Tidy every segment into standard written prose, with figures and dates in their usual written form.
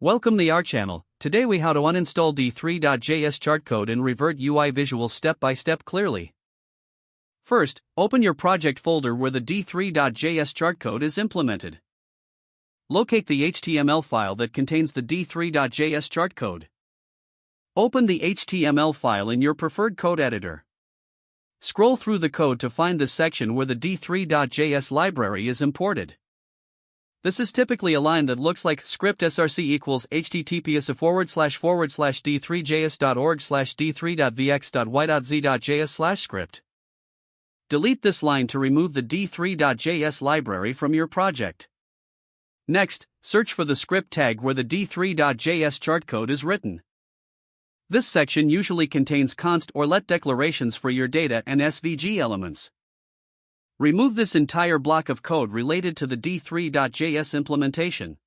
Welcome to our channel. Today we how to uninstall D3.js chart code and revert UI visuals step by step clearly. First, open your project folder where the D3.js chart code is implemented. Locate the HTML file that contains the D3.js chart code. Open the HTML file in your preferred code editor. Scroll through the code to find the section where the D3.js library is imported. This is typically a line that looks like script src equals https://d3js.org/d3.vx.y.z.js/script. Delete this line to remove the D3.js library from your project. Next, search for the script tag where the D3.js chart code is written. This section usually contains const or let declarations for your data and SVG elements. Remove this entire block of code related to the D3.js implementation.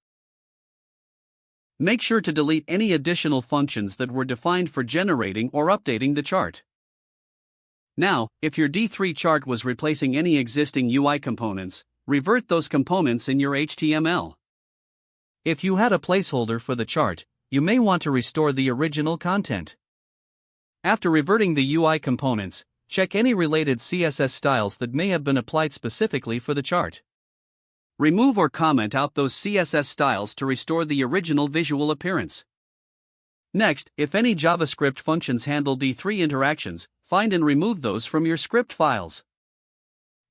Make sure to delete any additional functions that were defined for generating or updating the chart. Now, if your D3 chart was replacing any existing UI components, revert those components in your HTML. If you had a placeholder for the chart, you may want to restore the original content. After reverting the UI components, check any related CSS styles that may have been applied specifically for the chart. Remove or comment out those CSS styles to restore the original visual appearance. Next, if any JavaScript functions handle D3 interactions, find and remove those from your script files.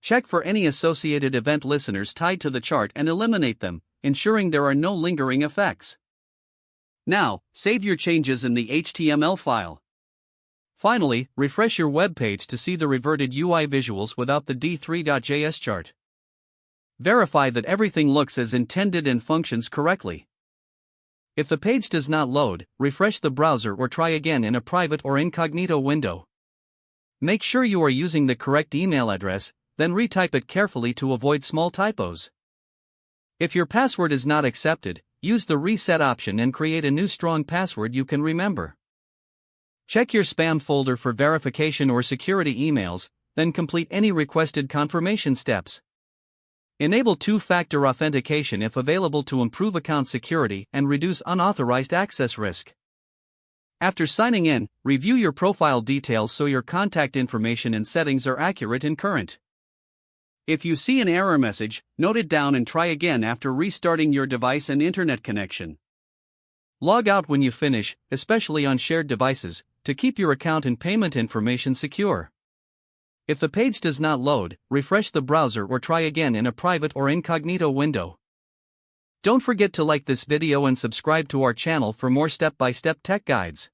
Check for any associated event listeners tied to the chart and eliminate them, ensuring there are no lingering effects. Now, save your changes in the HTML file. Finally, refresh your web page to see the reverted UI visuals without the D3.js chart. Verify that everything looks as intended and functions correctly. If the page does not load, refresh the browser or try again in a private or incognito window. Make sure you are using the correct email address, then retype it carefully to avoid small typos. If your password is not accepted, use the reset option and create a new strong password you can remember. Check your spam folder for verification or security emails, then complete any requested confirmation steps. Enable two-factor authentication if available to improve account security and reduce unauthorized access risk. After signing in, review your profile details so your contact information and settings are accurate and current. If you see an error message, note it down and try again after restarting your device and internet connection. Log out when you finish, especially on shared devices, to keep your account and payment information secure. If the page does not load, refresh the browser or try again in a private or incognito window. Don't forget to like this video and subscribe to our channel for more step-by-step tech guides.